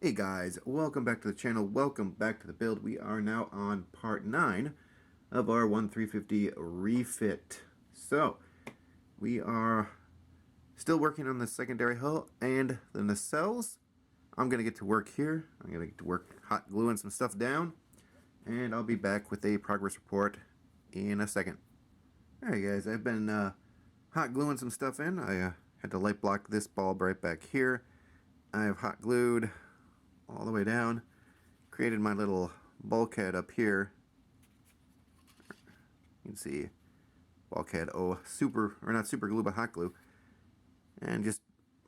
Hey guys, welcome back to the channel, welcome back to the build. We are now on part 9 of our 1350 refit. So, we are still working on the secondary hull and the nacelles. I'm going to get to work here. I'm going to get to work hot gluing some stuff down. And I'll be back with a progress report in a second. Alright guys, I've been hot gluing some stuff in. I had to light block this bulb right back here. I have hot glued all the way down, created my little bulkhead up here. You can see bulkhead, not super glue, but hot glue, and just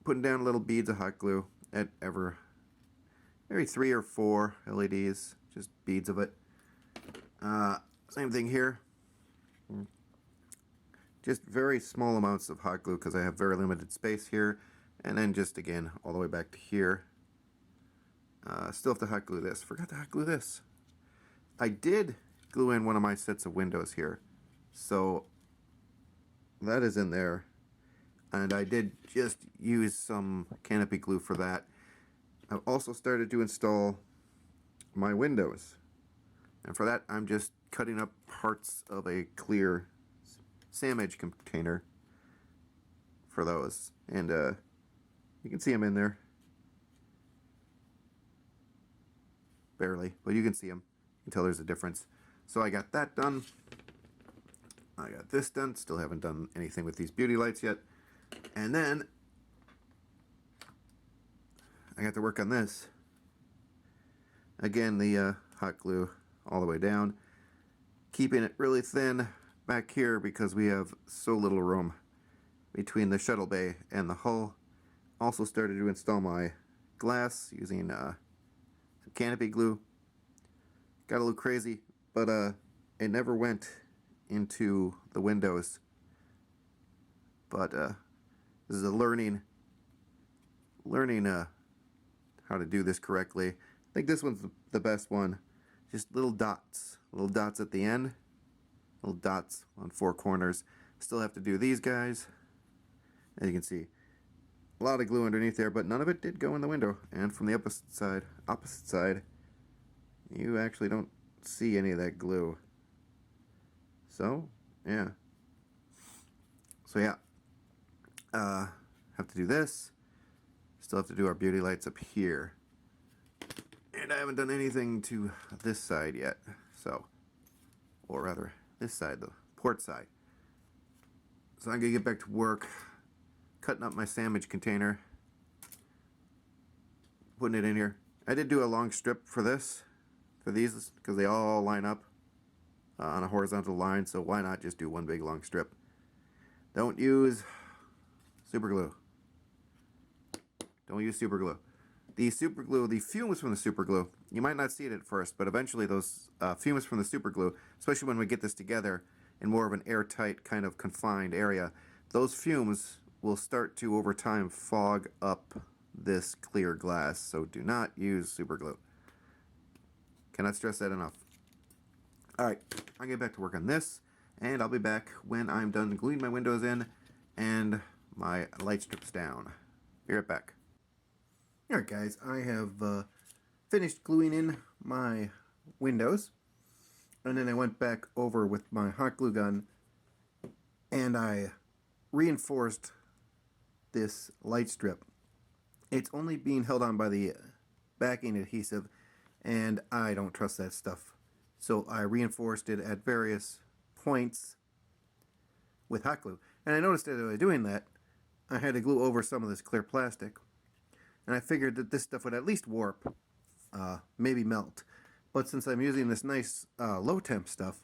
putting down little beads of hot glue at every 3 or 4 LEDs, just beads of it. Same thing here, just very small amounts of hot glue because I have very limited space here, and then just again all the way back to here. Still have to hot glue this. Forgot to hot glue this. I did glue in one of my sets of windows here, so that is in there, and I did just use some canopy glue for that. I've also started to install my windows, and for that I'm just cutting up parts of a clear sandwich container for those, and you can see them in there. Barely, but you can see them. You can tell there's a difference. So I got that done. I got this done. Still haven't done anything with these beauty lights yet. And then I got to work on this. Again, the hot glue all the way down. Keeping it really thin back here because we have so little room between the shuttle bay and the hull. Also started to install my glass using some canopy glue. Got a little crazy, but it never went into the windows. But this is a learning how to do this correctly. I think this one's the best one. Just little dots at the end, little dots on 4 corners. Still have to do these guys. As you can see, a lot of glue underneath there, but none of it did go in the window. And from the opposite side, you actually don't see any of that glue. So, yeah. Have to do this. Still have to do our beauty lights up here. And I haven't done anything to this side yet. So, or rather, this side, the port side. So I'm going to get back to work, cutting up my sandwich container, putting it in here. I did do a long strip for these because they all line up on a horizontal line, so why not just do one big long strip. Don't use super glue. Don't use super glue. The fumes from the super glue, you might not see it at first, but eventually those fumes from the super glue, especially when we get this together in more of an airtight kind of confined area, those fumes will start to over time fog up this clear glass, so do not use super glue. Cannot stress that enough. Alright, I'll get back to work on this, and I'll be back when I'm done gluing my windows in and my light strips down. Be right back. Alright guys, I have finished gluing in my windows, and then I went back over with my hot glue gun and I reinforced this light strip. It's only being held on by the backing adhesive, and I don't trust that stuff. So I reinforced it at various points with hot glue. And I noticed that as I was doing that, I had to glue over some of this clear plastic. And I figured that this stuff would at least warp, maybe melt. But since I'm using this nice low temp stuff,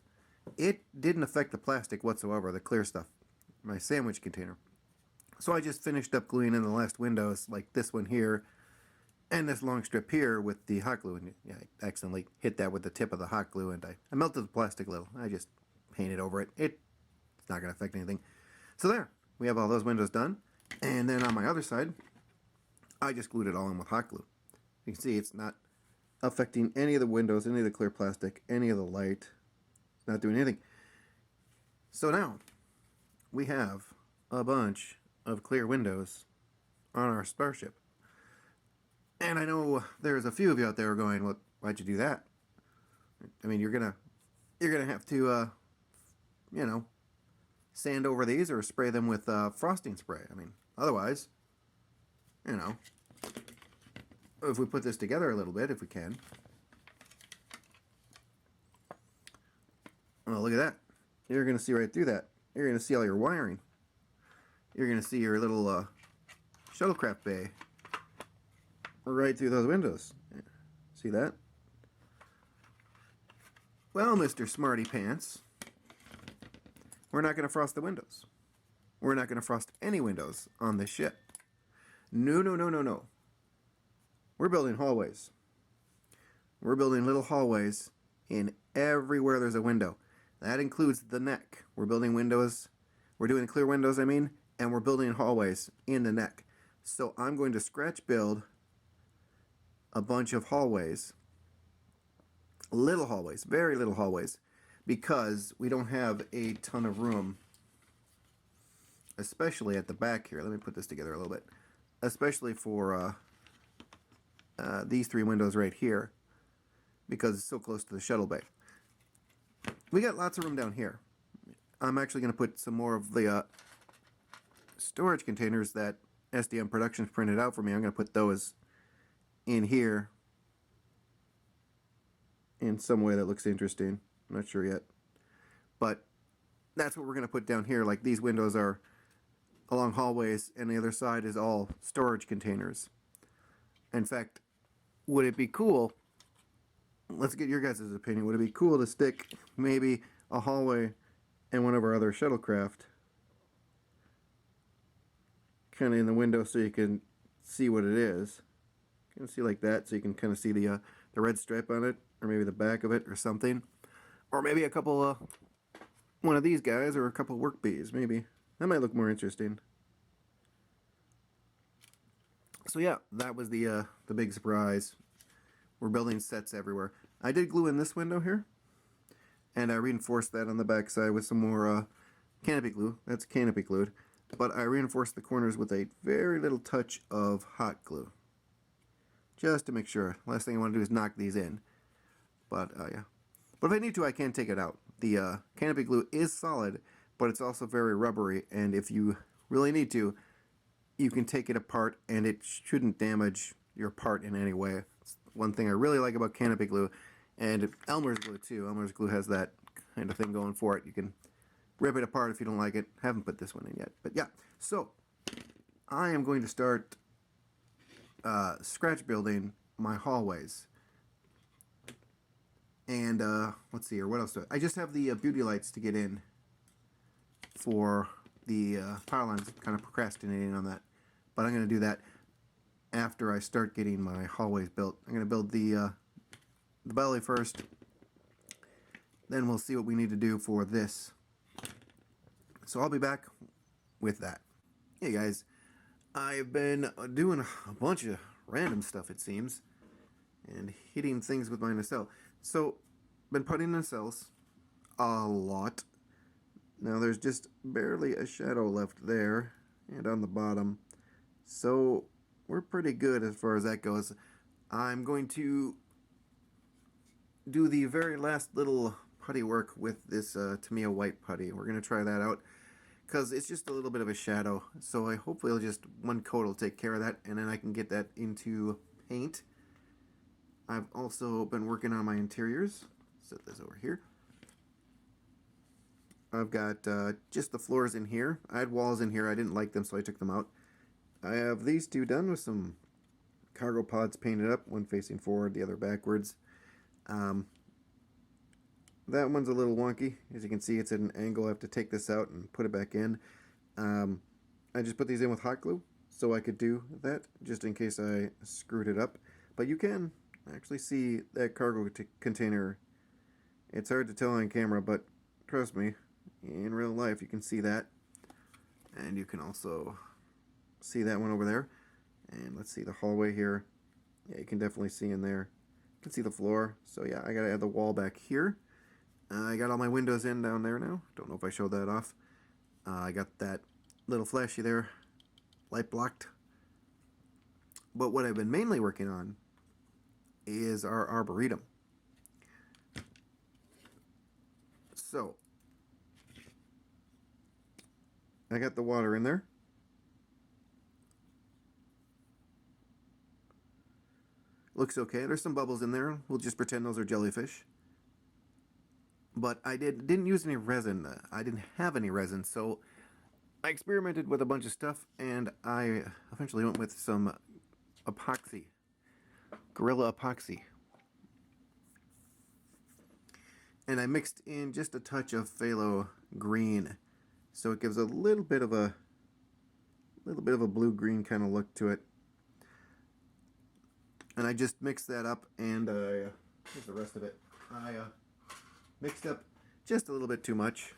it didn't affect the plastic whatsoever, the clear stuff, my sandwich container. So I just finished up gluing in the last windows, like this one here, and this long strip here with the hot glue. And yeah, I accidentally hit that with the tip of the hot glue, and I melted the plastic a little. I just painted over it. It's not going to affect anything. So there, we have all those windows done. And then on my other side, I just glued it all in with hot glue. You can see it's not affecting any of the windows, any of the clear plastic, any of the light. It's not doing anything. So now, we have a bunch of clear windows on our Starship. And I know there's a few of you out there going, well, why'd you do that? I mean, you're gonna have to, you know, sand over these or spray them with frosting spray. I mean, otherwise, you know, if we put this together a little bit, if we can. Oh, look at that. You're going to see right through that. You're going to see all your wiring. You're going to see your little shuttlecraft bay right through those windows. See that? Well, Mr. Smarty Pants, we're not going to frost the windows. We're not going to frost any windows on this ship. No, no, no, no, no. We're building hallways. We're building little hallways in everywhere there's a window. That includes the neck. We're building windows. We're doing clear windows, I mean, and we're building hallways in the neck. So I'm going to scratch build a bunch of hallways. Little hallways, very little hallways, because we don't have a ton of room, especially at the back here. Let me put this together a little bit. Especially for these three windows right here, because it's so close to the shuttle bay. We got lots of room down here. I'm actually going to put some more of the storage containers that SDM Productions printed out for me. I'm going to put those in here in some way that looks interesting. I'm not sure yet. But that's what we're going to put down here. Like, these windows are along hallways, and the other side is all storage containers. In fact, would it be cool? Let's get your guys' opinion. Would it be cool to stick maybe a hallway in one of our other shuttlecraft kind of in the window so you can see what it is? You can see like that, so you can kind of see the red stripe on it, or maybe the back of it, or something. Or maybe a couple, one of these guys, or a couple work bees, maybe. That might look more interesting. So yeah, that was the big surprise. We're building sets everywhere. I did glue in this window here, and I reinforced that on the back side with some more canopy glue. That's canopy glued. But I reinforced the corners with a very little touch of hot glue, just to make sure. Last thing I want to do is knock these in. But yeah. But if I need to, I can take it out. The canopy glue is solid, but it's also very rubbery, and if you really need to, you can take it apart, and it shouldn't damage your part in any way. It's one thing I really like about canopy glue, and Elmer's glue too. Elmer's glue has that kind of thing going for it. You can rip it apart if you don't like it. Haven't put this one in yet, but yeah. So I am going to start scratch building my hallways. And let's see here, what else do I just have the beauty lights to get in for the power lines. Kind of procrastinating on that, but I'm going to do that after I start getting my hallways built. I'm going to build the belly first, then we'll see what we need to do for this. So I'll be back with that. Hey guys, I've been doing a bunch of random stuff, it seems, and hitting things with my nacelle. So, been putting nacelles a lot. Now there's just barely a shadow left there, and on the bottom. So, we're pretty good as far as that goes. I'm going to do the very last little putty work with this Tamiya white putty. We're going to try that out, because it's just a little bit of a shadow. So I hopefully just one coat will take care of that, and then I can get that into paint. I've also been working on my interiors. Set this over here. I've got just the floors in here. I had walls in here. I didn't like them, so I took them out. I have these two done with some cargo pods painted up, one facing forward, the other backwards. That one's a little wonky. As you can see, it's at an angle. I have to take this out and put it back in. I just put these in with hot glue so I could do that, just in case I screwed it up. But you can actually see that cargo container. It's hard to tell on camera, but trust me, in real life you can see that. And you can also see that one over there. And let's see the hallway here. Yeah, you can definitely see in there. You can see the floor. So yeah, I gotta add the wall back here. I got all my windows in down there now. Don't know if I showed that off. I got that little flashy there, light blocked. But what I've been mainly working on is our arboretum. So, I got the water in there. Looks okay. There's some bubbles in there. We'll just pretend those are jellyfish. But I didn't use any resin. I didn't have any resin, so I experimented with a bunch of stuff, and I eventually went with some epoxy, Gorilla epoxy. And I mixed in just a touch of phthalo green, so it gives a little bit of a blue-green kind of look to it. And I just mixed that up, and here's the rest of it. I mixed up just a little bit too much,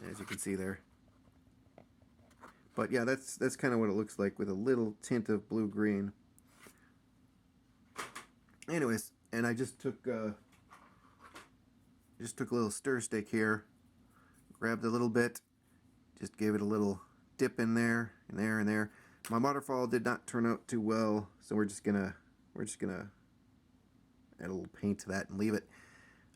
as you can see there. But yeah, that's kind of what it looks like with a little tint of blue-green. Anyways, and I just took a little stir stick here, grabbed a little bit, just gave it a little dip in there, and there, and there. My waterfall did not turn out too well, so we're just gonna add a little paint to that and leave it.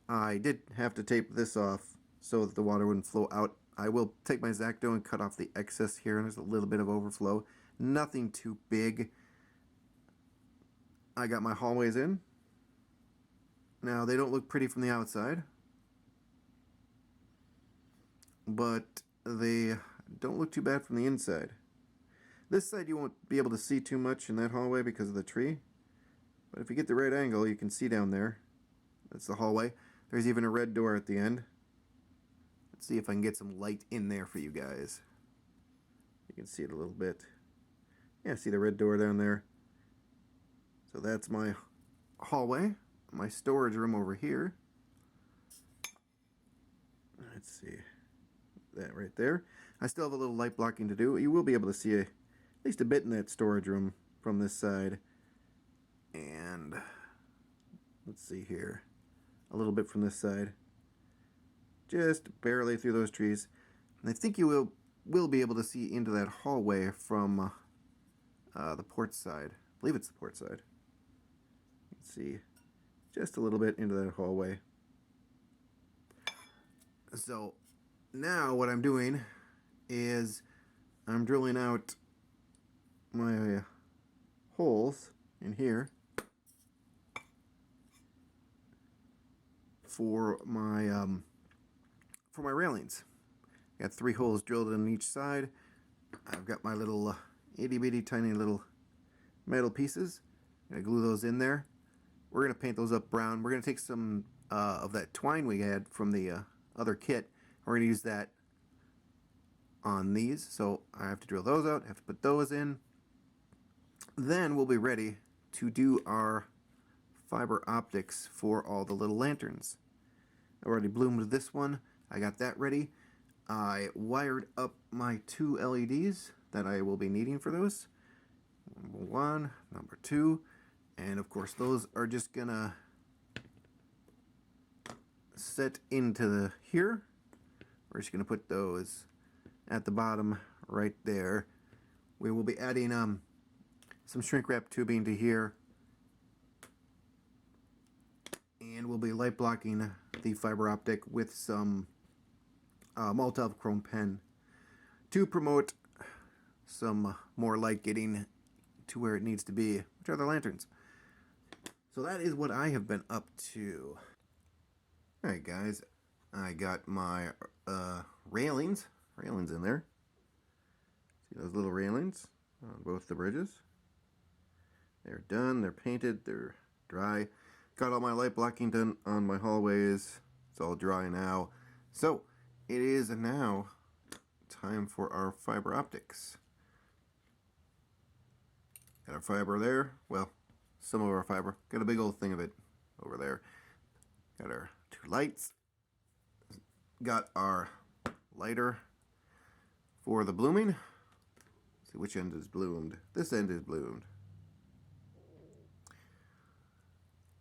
I did have to tape this off so that the water wouldn't flow out. I will take my X-Acto and cut off the excess here, and there's a little bit of overflow. Nothing too big. I got my hallways in. Now, they don't look pretty from the outside, but they don't look too bad from the inside. This side you won't be able to see too much in that hallway because of the tree, but if you get the right angle, you can see down there. That's the hallway. There's even a red door at the end. Let's see if I can get some light in there for you guys. You can see it a little bit. Yeah, see the red door down there? So that's my hallway. My storage room over here. Let's see. That right there. I still have a little light blocking to do. You will be able to see at least a bit in that storage room from this side. And let's see here. A little bit from this side. Just barely through those trees. And I think you will be able to see into that hallway from the port side. I believe it's the port side. Let's see. Just a little bit into that hallway. So now what I'm doing is I'm drilling out my holes in here for my railings. Got 3 holes drilled on each side. I've got my little itty bitty tiny little metal pieces. I'm gonna glue those in there. We're gonna paint those up brown. We're gonna take some of that twine we had from the other kit. We're gonna use that on these. So I have to drill those out. I have to put those in. Then we'll be ready to do our fiber optics for all the little lanterns. I already bloomed this one. I got that ready. I wired up my 2 LEDs that I will be needing for those. Number 1, number 2, and of course those are just gonna set into here. We're just gonna put those at the bottom right there. We will be adding some shrink wrap tubing to here, and we'll be light blocking the fiber optic with some Molotov chrome pen to promote some more light getting to where it needs to be, which are the lanterns. So that is what I have been up to. Alright guys, I got my railings in there. See those little railings on both the bridges? They're done, they're painted, they're dry. Got all my light blocking done on my hallways. It's all dry now. So it is now time for our fiber optics. Got our fiber there. Well, some of our fiber. Got a big old thing of it over there. Got our 2 lights. Got our lighter for the blooming. Let's see which end is bloomed. This end is bloomed.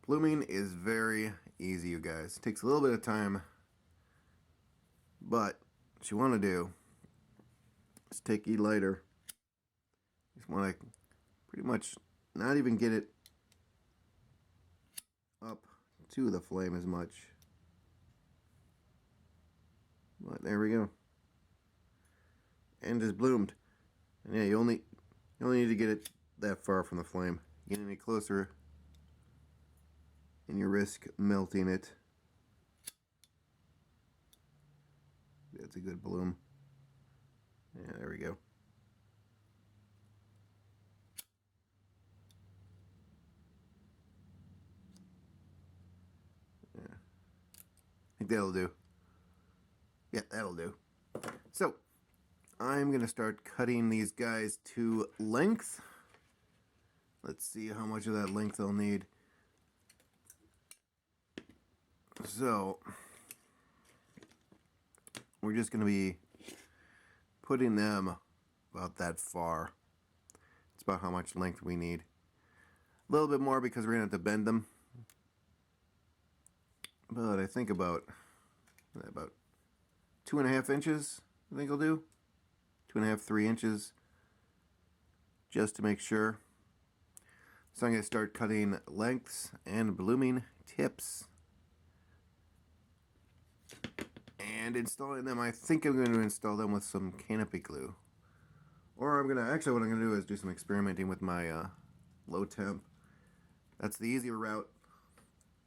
Blooming is very easy, you guys. It takes a little bit of time, but what you want to do is take your lighter. You just want to pretty much not even get it up to the flame as much. But there we go. And just bloomed. And yeah, you only need to get it that far from the flame. Get any closer and you risk melting it. That's a good bloom. Yeah, there we go. Yeah. I think that'll do. Yeah, that'll do. So, I'm going to start cutting these guys to length. Let's see how much of that length I'll need. So, we're just going to be putting them about that far. It's about how much length we need. A little bit more because we're going to have to bend them. But I think about 2.5 inches, I think I'll do. 2.5, 3 inches, just to make sure. So I'm going to start cutting lengths and blooming tips. And installing them. I think I'm going to install them with some canopy glue. Or what I'm going to do is do some experimenting with my low temp. That's the easier route.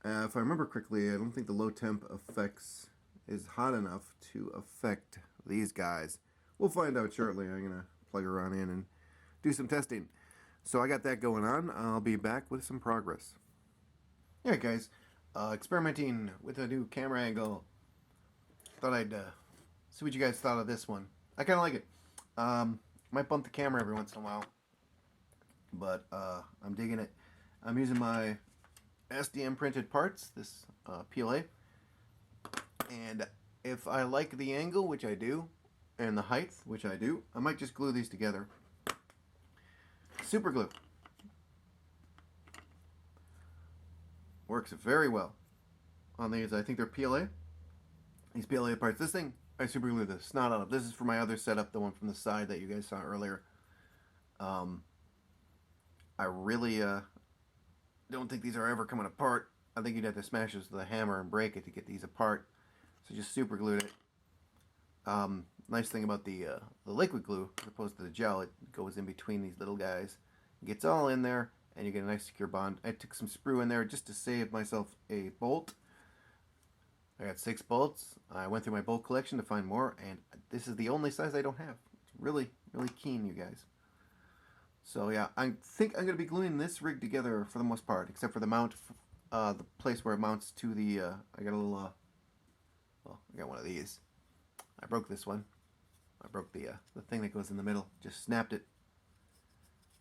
If I remember correctly, I don't think the low temp is hot enough to affect these guys. We'll find out shortly. I'm going to plug around in and do some testing. So I got that going on. I'll be back with some progress. Alright guys, experimenting with a new camera angle. Thought I'd see what you guys thought of this one. I kind of like it. Might bump the camera every once in a while. But I'm digging it. I'm using my SDM printed parts, this PLA. And if I like the angle, which I do, and the height, which I do, I might just glue these together. Super glue. Works very well on these. I think they're PLA. These PLA parts. This thing, I super glue the snot out of. This is for my other setup, the one from the side that you guys saw earlier. I really don't think these are ever coming apart. I think you'd have to smash this with a hammer and break it to get these apart. So just super glued it. Nice thing about the liquid glue, as opposed to the gel, it goes in between these little guys. It gets all in there, and you get a nice secure bond. I took some sprue in there just to save myself a bolt. I got 6 bolts. I went through my bolt collection to find more, and this is the only size I don't have. It's really, really keen, you guys. So yeah, I think I'm going to be gluing this rig together for the most part, except for the mount, the place where it mounts to the, I got a little, well, I got one of these. I broke this one. I broke the thing that goes in the middle. Just snapped it.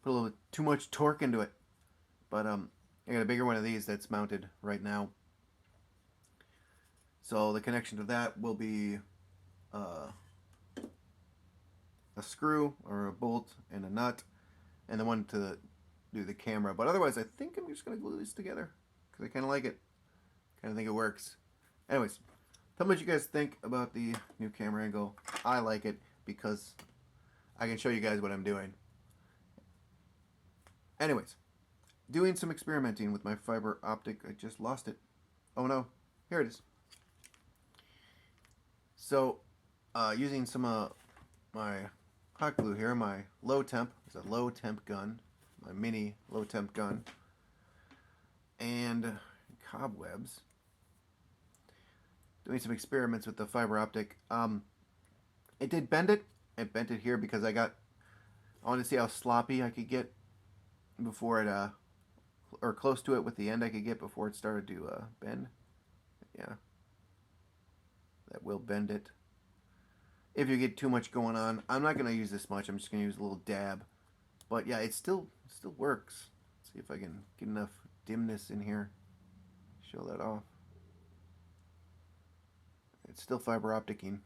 Put a little bit too much torque into it. But I got a bigger one of these that's mounted right now. So the connection to that will be a screw or a bolt and a nut, and the one to do the camera. But otherwise, I think I'm just going to glue these together because I kind of like it. Kind of think it works. Anyways, tell me what you guys think about the new camera angle. I like it because I can show you guys what I'm doing. Anyways, doing some experimenting with my fiber optic. I just lost it. Oh no, here it is. So, using some my hot glue here, my low temp, it's a low temp gun, my mini low temp gun, and cobwebs. Doing some experiments with the fiber optic. It did bend it. It bent it here because I wanted to see how sloppy I could get before it, or close to it with the end I could get before it started to bend. Yeah. That will bend it. If you get too much going on, I'm not going to use this much. I'm just going to use a little dab. But yeah, it still works. Let's see if I can get enough dimness in here. Show that off. It's still fiber opticing.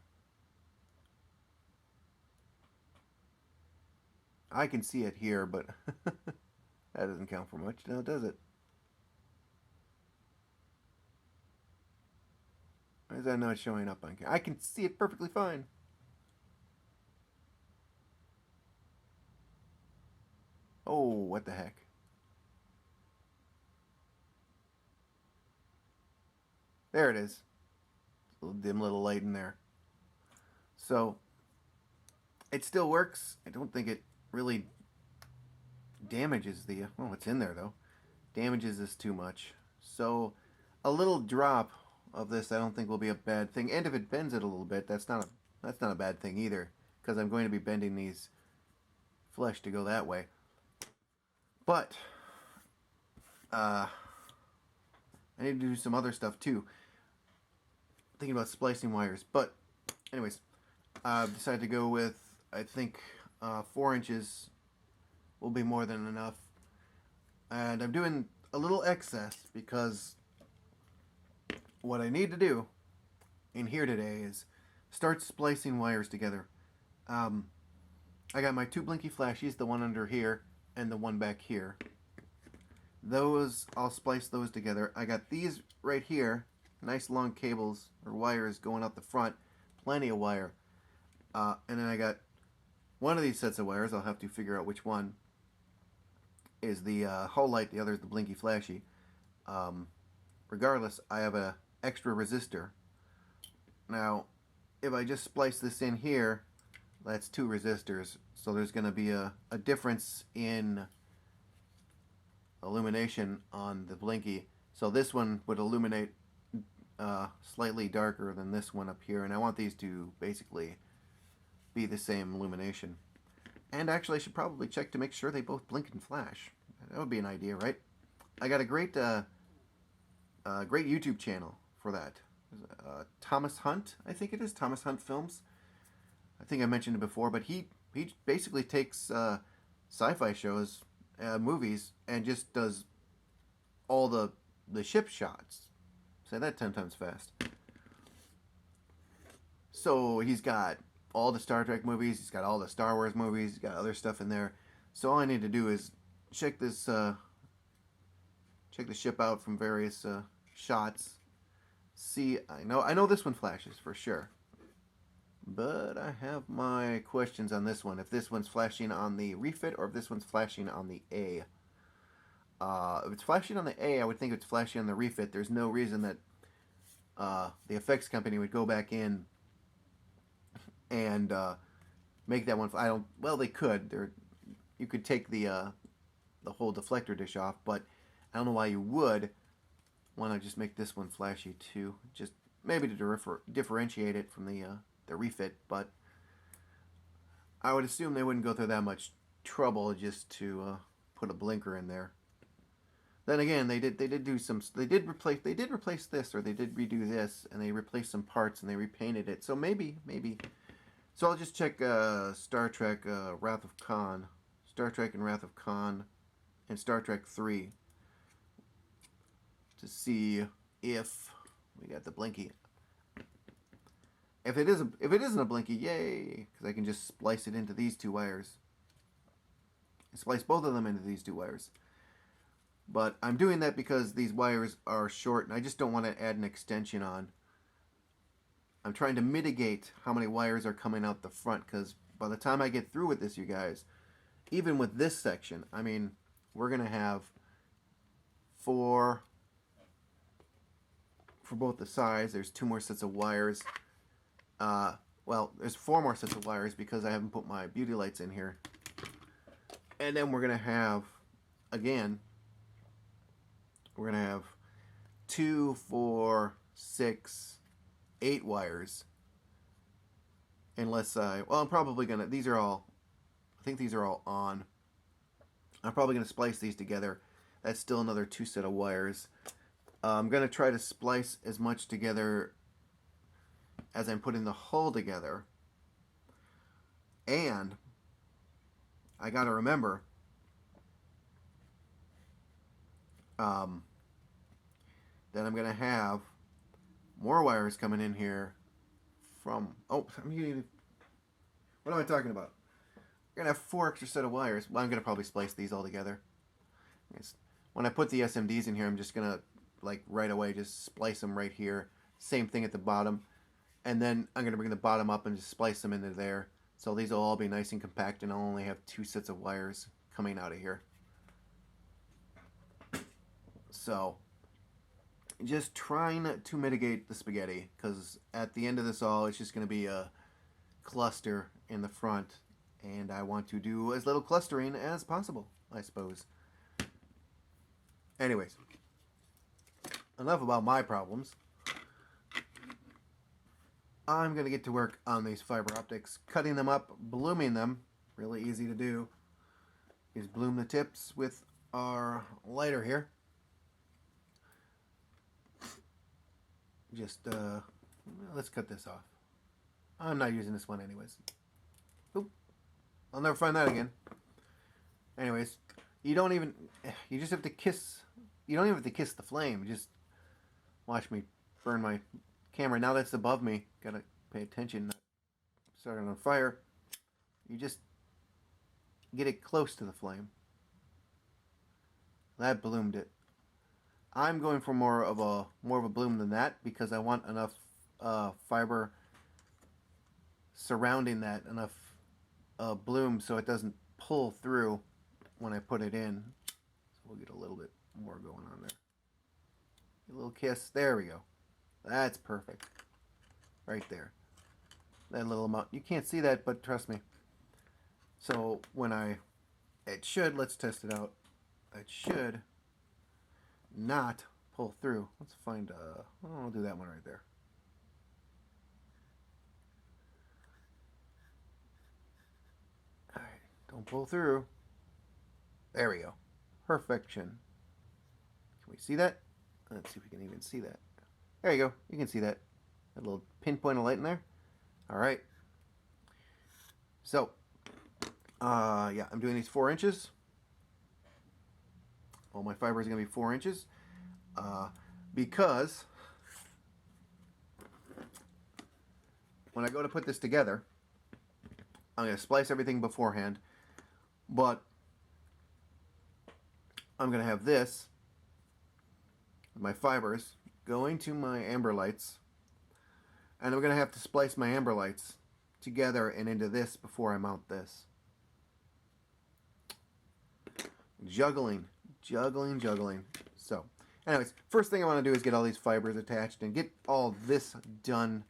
I can see it here, but that doesn't count for much now, does it? Why is that not showing up on camera? I can see it perfectly fine. Oh, what the heck. There it is. A little dim little light in there. So it still works. I don't think it really damages the... Oh, it's in there though. Damages this too much. So a little drop of this I don't think will be a bad thing. And if it bends it a little bit, that's not a bad thing either, because I'm going to be bending these flesh to go that way. But I need to do some other stuff too. Thinking about splicing wires. But anyways, I've decided to go with, I think 4 inches will be more than enough. And I'm doing a little excess because what I need to do in here today is start splicing wires together. I got my 2 blinky flashies, the one under here and the one back here. Those, I'll splice those together. I got these right here, nice long cables or wires going out the front, plenty of wire. And then I got one of these sets of wires, I'll have to figure out which one is the hull light, the other is the blinky flashy. Regardless, I have a extra resistor. Now, if I just splice this in here, that's 2 resistors, so there's going to be a difference in illumination on the blinky. So this one would illuminate slightly darker than this one up here, and I want these to basically be the same illumination. And actually I should probably check to make sure they both blink and flash. That would be an idea, right? I got a great great YouTube channel for that. Thomas Hunt, I think it is, Thomas Hunt Films. I think I mentioned it before, but he basically takes sci-fi shows, movies, and just does all the ship shots. Say that 10 times fast. So he's got all the Star Trek movies, he's got all the Star Wars movies, he's got other stuff in there. So all I need to do is check this, check the ship out from various shots. See, I know this one flashes for sure, but I have my questions on this one. If this one's flashing on the refit or if this one's flashing on the A. If it's flashing on the A, I would think it's flashing on the refit. There's no reason that the effects company would go back in and make that one. Well, they could. You could take the whole deflector dish off, but I don't know why you would. Why not just make this one flashy too? Just maybe to differentiate it from the refit, but I would assume they wouldn't go through that much trouble just to put a blinker in there. Then again, they did replace this, or they did redo this, and they replaced some parts and they repainted it. So maybe. So I'll just check Star Trek Wrath of Khan, Star Trek and Wrath of Khan, and Star Trek 3 to see if we got the blinky. If it isn't a blinky, yay! Because I can just splice it into these 2 wires. Splice both of them into these 2 wires. But I'm doing that because these wires are short, and I just don't want to add an extension on. I'm trying to mitigate how many wires are coming out the front, because by the time I get through with this, you guys, even with this section, I mean, we're going to have 4 for both the sides. There's 2 more sets of wires. Well, there's 4 more sets of wires because I haven't put my beauty lights in here. And then we're going to have, again, we're going to have 2, 4, 6, 8 wires. Unless I'm probably going to, I think these are all on. I'm probably going to splice these together. That's still another 2 set of wires. I'm going to try to splice as much together as I'm putting the hull together. And I got to remember that I'm going to have more wires coming in here from... Oh, what am I talking about? We're going to have 4 extra set of wires. Well, I'm going to probably splice these all together. When I put the SMDs in here, I'm just going to, like, right away just splice them right here. Same thing at the bottom. And then I'm going to bring the bottom up and just splice them into there. So these will all be nice and compact, and I'll only have 2 sets of wires coming out of here. So just trying to mitigate the spaghetti, because at the end of this all, it's just going to be a cluster in the front, and I want to do as little clustering as possible, I suppose. Anyways, enough about my problems. I'm going to get to work on these fiber optics, cutting them up, blooming them. Really easy to do. Is bloom the tips with our lighter here. Just, let's cut this off. I'm not using this one anyways. Oop. I'll never find that again. Anyways, you just have to kiss, you don't even have to kiss the flame. Just watch me burn my camera. Now that's above me. Gotta pay attention, not start it on fire. You just get it close to the flame. That bloomed it. I'm going for more of a bloom than that, because I want enough fiber surrounding that, enough bloom so it doesn't pull through when I put it in. So we'll get a little bit more going on there. A little kiss. There we go. That's perfect. Right there. That little amount. You can't see that, but trust me. So when it should, let's test it out. It should not pull through. Let's find, I'll do that one right there. Alright, don't pull through. There we go. Perfection. Can we see that? Let's see if we can even see that. There you go. You can see that. That little pinpoint of light in there. Alright. So, yeah, I'm doing these 4 inches. All my fibers are going to be 4 inches. Because when I go to put this together, I'm going to splice everything beforehand. But I'm going to have this, my fibers, going to my amber lights. And I'm going to have to splice my amber lights together and into this before I mount this. Juggling. So, anyways, first thing I want to do is get all these fibers attached and get all this done.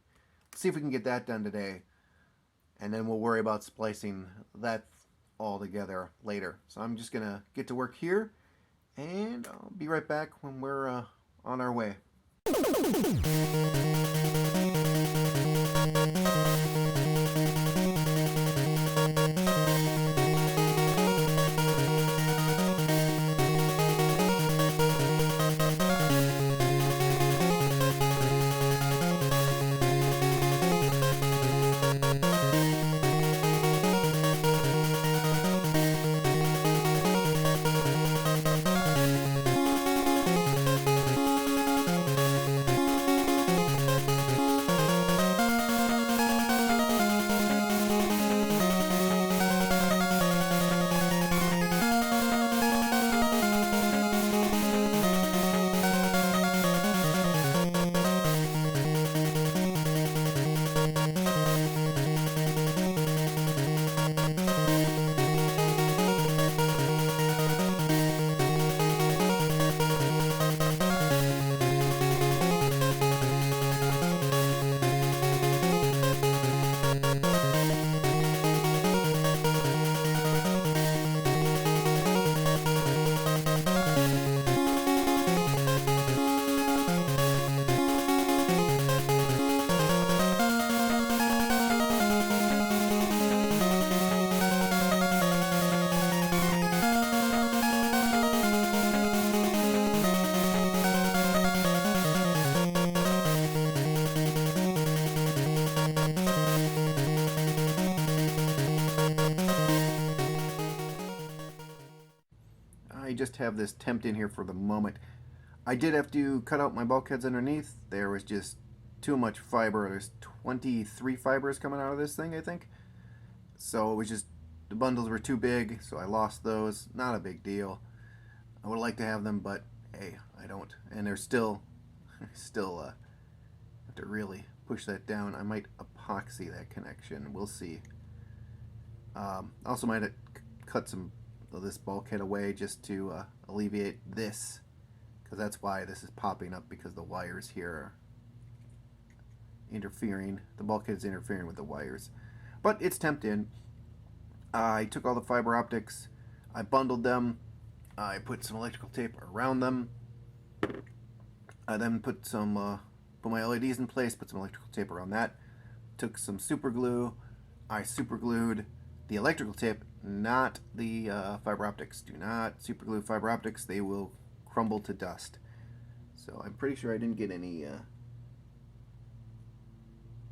See if we can get that done today. And then we'll worry about splicing that all together later. So I'm just going to get to work here, and I'll be right back when we're on our way. I just have this tempt in here for the moment. I did have to cut out my bulkheads underneath. There was just too much fiber. There's 23 fibers coming out of this thing, I think. So it was just, the bundles were too big, so I lost those. Not a big deal. I would like to have them, but hey, I don't. And there's still have to really push that down. I might epoxy that connection. We'll see. Also might cut some of this bulkhead away just to alleviate this, because that's why this is popping up, because the wires here are interfering. The bulkhead is interfering with the wires. But it's temped in. I took all the fiber optics, I bundled them, I put some electrical tape around them. I then put my LEDs in place, put some electrical tape around that. Took some super glue. I super glued the electrical tape, not the fiber optics. Do not super glue fiber optics; they will crumble to dust. So I'm pretty sure I didn't get any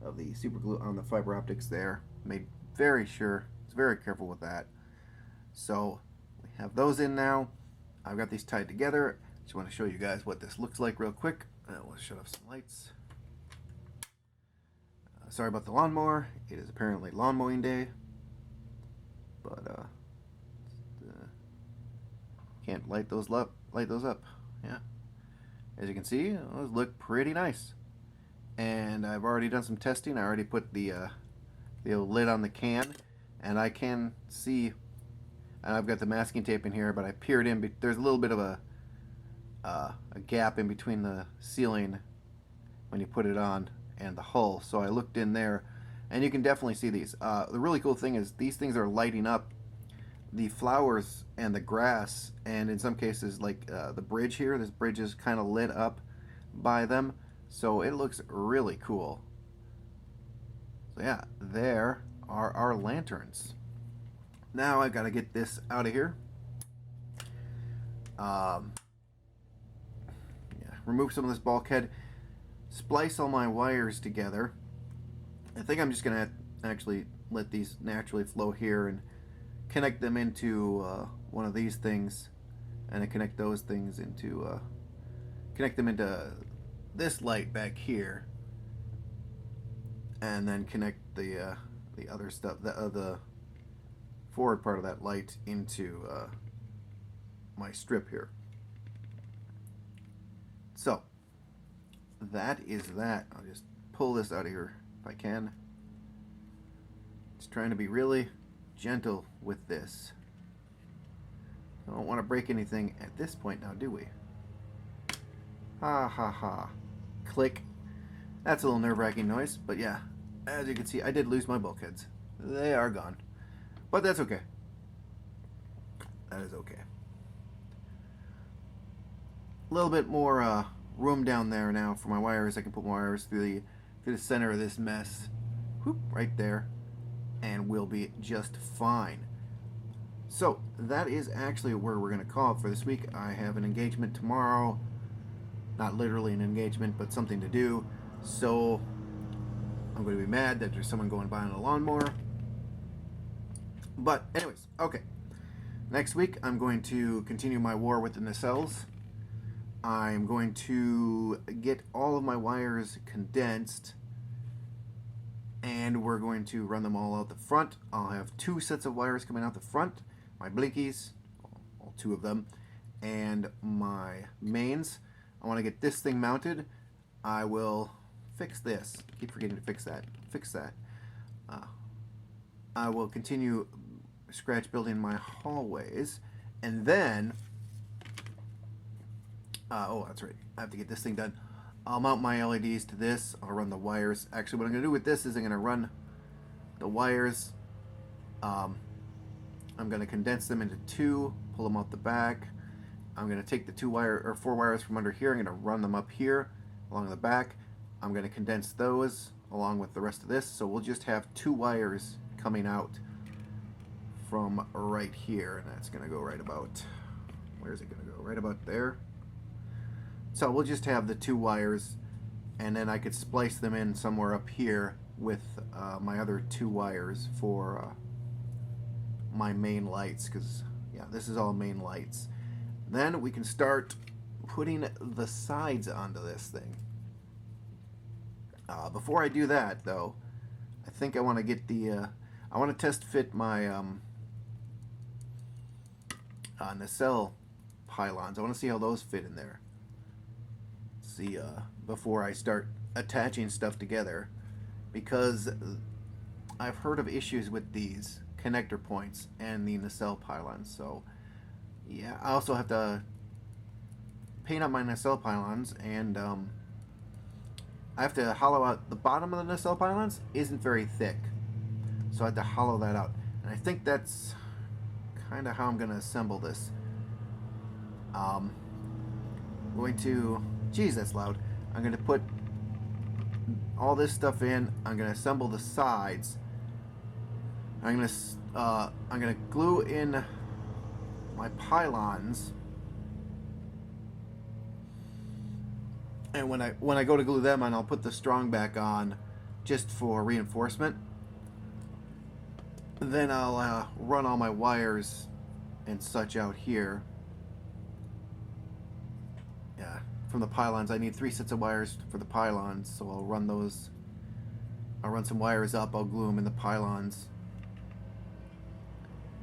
of the super glue on the fiber optics there. Made very sure. Was very careful with that. So we have those in now. I've got these tied together. Just want to show you guys what this looks like real quick. We'll shut off some lights. Sorry about the lawnmower. It is apparently lawn mowing day. But can't light those up. Yeah. As you can see, those look pretty nice. And I've already done some testing. I already put the lid on the can, and I can see. And I've got the masking tape in here, but I peered in. There's a little bit of a gap in between the ceiling when you put it on and the hull, so I looked in there, and you can definitely see these. The really cool thing is these things are lighting up the flowers and the grass, and in some cases, like the bridge here, this bridge is kind of lit up by them, so it looks really cool. So yeah, there are our lanterns. Now I've got to get this out of here. Remove some of this bulkhead, splice all my wires together. I think I'm just gonna actually let these naturally flow here and connect them into one of these things, and then connect those things into connect them into this light back here, and then connect the other stuff, the forward part of that light into my strip here. So that is that. I'll just pull this out of here if I can. Just trying to be really gentle with this. I don't want to break anything at this point now, do we? Ha ha ha. Click. That's a little nerve-wracking noise, but yeah, as you can see, I did lose my bulkheads. They are gone. But that's okay. That is okay. A little bit more room down there now for my wires. I can put my wires through the center of this mess. Whoop, right there. And we'll be just fine. So that is actually where we're going to call it for this week. I have an engagement tomorrow. Not literally an engagement, but something to do. So I'm going to be mad that there's someone going by on a lawnmower. But anyways, okay. Next week I'm going to continue my war with the nacelles. I'm going to get all of my wires condensed, and we're going to run them all out the front. I'll have 2 sets of wires coming out the front, my blinkies, all 2 of them, and my mains. I want to get this thing mounted. I will fix this. I keep forgetting to fix that. I will continue scratch building my hallways, and then oh, that's right, I have to get this thing done. I'll mount my LEDs to this. I'll run the wires. Actually, what I'm going to do with this is I'm going to run the wires. I'm going to condense them into 2, pull them out the back. I'm going to take the 4 wires from under here. I'm going to run them up here along the back. I'm going to condense those along with the rest of this. So we'll just have 2 wires coming out from right here, and that's going to go right about, where's it going to go? Right about there. So we'll just have the 2 wires, and then I could splice them in somewhere up here with my other 2 wires for my main lights, because yeah, this is all main lights. Then we can start putting the sides onto this thing. Before I do that, though, I think I want to get the I want to test fit my nacelle pylons. I want to see how those fit in there. See, before I start attaching stuff together, because I've heard of issues with these connector points and the nacelle pylons. So yeah, I also have to paint up my nacelle pylons, and I have to hollow out the bottom of the nacelle pylons. Isn't very thick, so I have to hollow that out. And I think that's kind of how I'm going to assemble this. I'm going to, geez, that's loud. I'm going to put all this stuff in. I'm going to assemble the sides. I'm going to glue in my pylons. And when I go to glue them on, I'll put the strong back on just for reinforcement. Then I'll run all my wires and such out here. Yeah, from the pylons. I need 3 sets of wires for the pylons, so I'll run those. I'll run some wires up, I'll glue them in the pylons.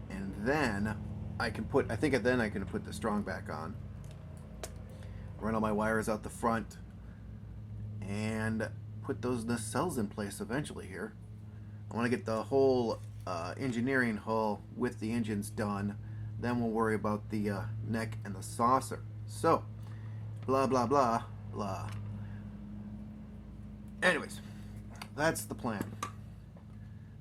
And then I can put, I think then I can put the strong back on. Run all my wires out the front and put those nacelles in place eventually here. I want to get the whole engineering hull with the engines done. Then we'll worry about the neck and the saucer. So, blah, blah, blah, blah. Anyways, that's the plan.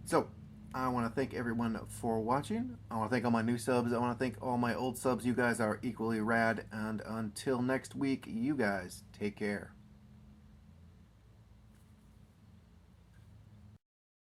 So, I want to thank everyone for watching. I want to thank all my new subs. I want to thank all my old subs. You guys are equally rad. And until next week, you guys take care.